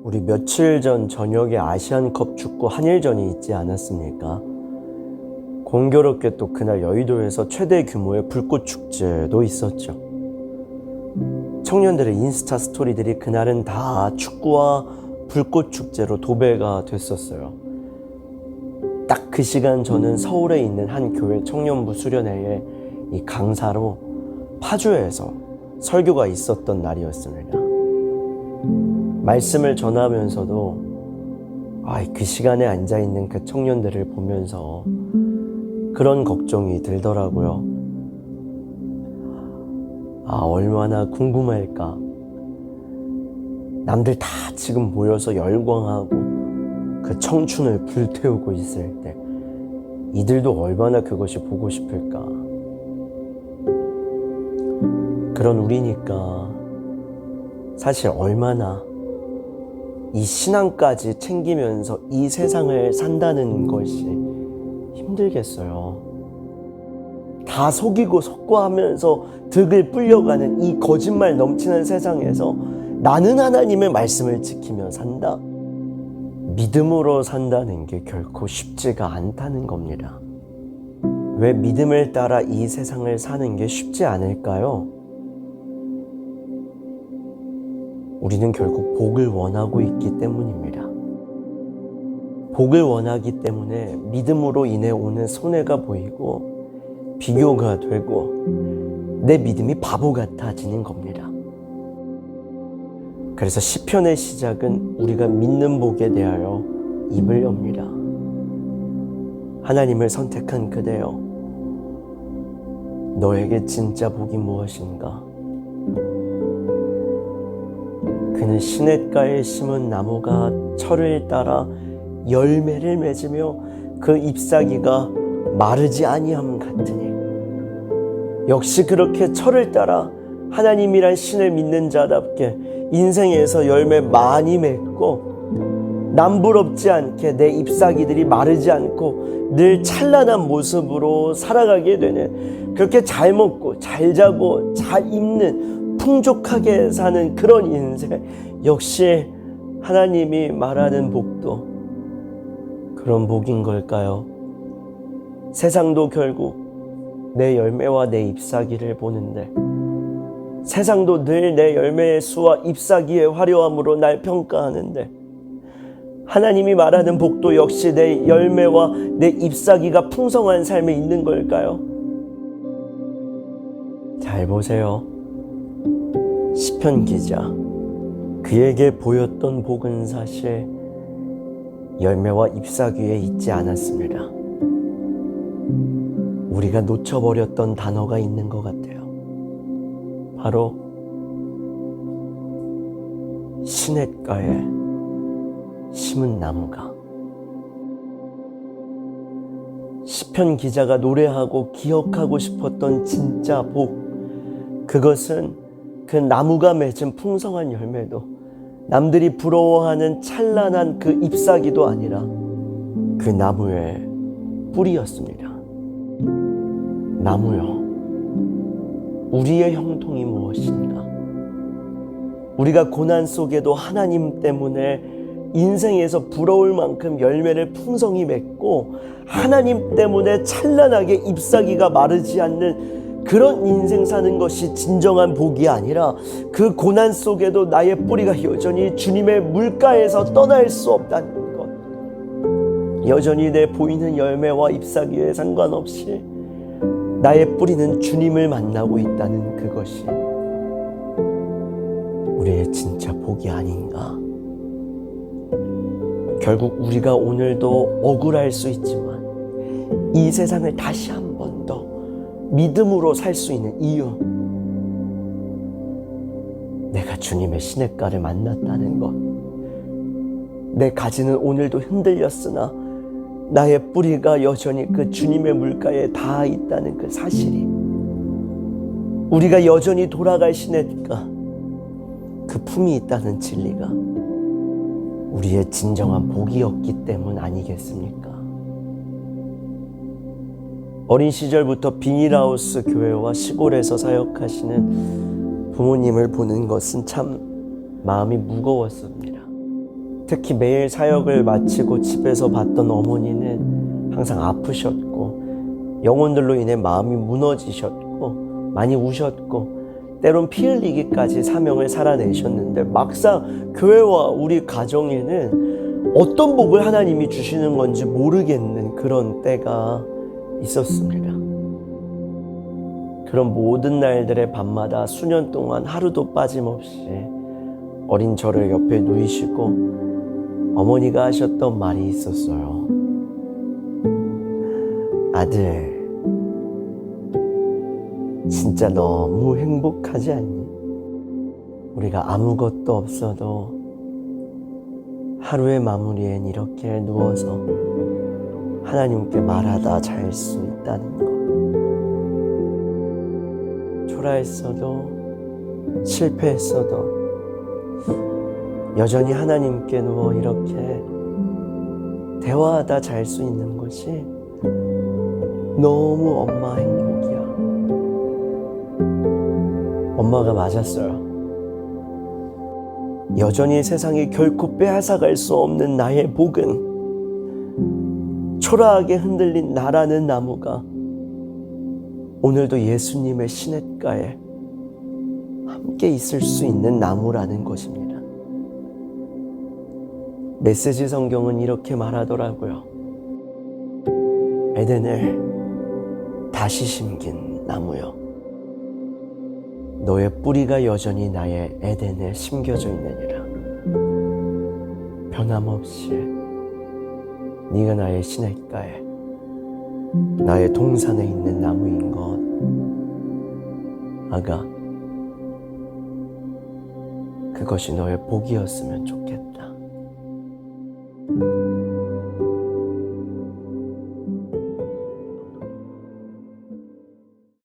우리 며칠 전 저녁에 아시안컵 축구 한일전이 있지 않았습니까? 공교롭게 또 그날 여의도에서 최대 규모의 불꽃 축제도 있었죠. 청년들의 인스타 스토리들이 그날은 다 축구와 불꽃 축제로 도배가 됐었어요. 딱 그 시간 저는 서울에 있는 한 교회 청년부 수련회의 이 강사로 파주에서 설교가 있었던 날이었습니다. 말씀을 전하면서도 그 시간에 앉아있는 그 청년들을 보면서 그런 걱정이 들더라고요. 얼마나 궁금할까. 남들 다 지금 모여서 열광하고 그 청춘을 불태우고 있을 때 이들도 얼마나 그것이 보고 싶을까. 그런 우리니까 사실 얼마나 이 신앙까지 챙기면서 이 세상을 산다는 것이 힘들겠어요. 다 속이고 속고하면서 득을 불려가는 이 거짓말 넘치는 세상에서 나는 하나님의 말씀을 지키며 산다. 믿음으로 산다는 게 결코 쉽지가 않다는 겁니다. 왜 믿음을 따라 이 세상을 사는 게 쉽지 않을까요? 우리는 결국 복을 원하고 있기 때문입니다. 복을 원하기 때문에 믿음으로 인해 오는 손해가 보이고 비교가 되고 내 믿음이 바보 같아지는 겁니다. 그래서 시편의 시작은 우리가 믿는 복에 대하여 입을 엽니다. 하나님을 선택한 그대여, 너에게 진짜 복이 무엇인가? 그는 시냇가에 심은 나무가 철을 따라 열매를 맺으며 그 잎사귀가 마르지 아니함 같으니, 역시 그렇게 철을 따라 하나님이란 신을 믿는 자답게 인생에서 열매 많이 맺고 남부럽지 않게 내 잎사귀들이 마르지 않고 늘 찬란한 모습으로 살아가게 되는, 그렇게 잘 먹고 잘 자고 잘 입는 풍족하게 사는 그런 인생, 역시 하나님이 말하는 복도 그런 복인 걸까요? 세상도 결국 내 열매와 내 잎사귀를 보는데, 세상도 늘 내 열매의 수와 잎사귀의 화려함으로 날 평가하는데, 하나님이 말하는 복도 역시 내 열매와 내 잎사귀가 풍성한 삶에 있는 걸까요? 잘 보세요. 시편 기자, 그에게 보였던 복은 사실 열매와 잎사귀에 있지 않았습니다. 우리가 놓쳐버렸던 단어가 있는 것 같아요. 바로 시냇가에 심은 나무가. 시편 기자가 노래하고 기억하고 싶었던 진짜 복, 그것은 그 나무가 맺은 풍성한 열매도, 남들이 부러워하는 찬란한 그 잎사귀도 아니라 그 나무의 뿌리였습니다. 나무여, 우리의 형통이 무엇인가? 우리가 고난 속에도 하나님 때문에 인생에서 부러울 만큼 열매를 풍성히 맺고 하나님 때문에 찬란하게 잎사귀가 마르지 않는 그런 인생 사는 것이 진정한 복이 아니라, 그 고난 속에도 나의 뿌리가 여전히 주님의 물가에서 떠날 수 없다는 것, 여전히 내 보이는 열매와 잎사귀에 상관없이 나의 뿌리는 주님을 만나고 있다는 그것이 우리의 진짜 복이 아닌가. 결국 우리가 오늘도 억울할 수 있지만 이 세상을 다시 한 번 더 믿음으로 살 수 있는 이유, 내가 주님의 시냇가를 만났다는 것, 내 가지는 오늘도 흔들렸으나 나의 뿌리가 여전히 그 주님의 물가에 닿아 있다는 그 사실이, 우리가 여전히 돌아갈 시냇가, 그 품이 있다는 진리가 우리의 진정한 복이었기 때문 아니겠습니까? 어린 시절부터 비닐하우스 교회와 시골에서 사역하시는 부모님을 보는 것은 참 마음이 무거웠습니다. 특히 매일 사역을 마치고 집에서 봤던 어머니는 항상 아프셨고 영혼들로 인해 마음이 무너지셨고 많이 우셨고 때론 피 흘리기까지 사명을 살아내셨는데 막상 교회와 우리 가정에는 어떤 복을 하나님이 주시는 건지 모르겠는 그런 때가 있었습니다. 그런 모든 날들의 밤마다 수년 동안 하루도 빠짐없이 어린 저를 옆에 누이시고 어머니가 하셨던 말이 있었어요. 아들, 진짜 너무 행복하지 않니? 우리가 아무것도 없어도 하루의 마무리엔 이렇게 누워서 하나님께 말하다 잘 수 있다는 것. 초라했어도 실패했어도 여전히 하나님께 누워 이렇게 대화하다 잘 수 있는 것이 너무 엄마 행복이야. 엄마가 맞았어요. 여전히 세상에 결코 빼앗아갈 수 없는 나의 복은 초라하게 흔들린 나라는 나무가 오늘도 예수님의 시냇가에 함께 있을 수 있는 나무라는 것입니다. 메시지 성경은 이렇게 말하더라고요. 에덴을 다시 심긴 나무여, 너의 뿌리가 여전히 나의 에덴에 심겨져 있느니라. 변함없이 네가 나의 시냇가에 나의 동산에 있는 나무인 것. 아가, 그것이 너의 복이었으면 좋겠다.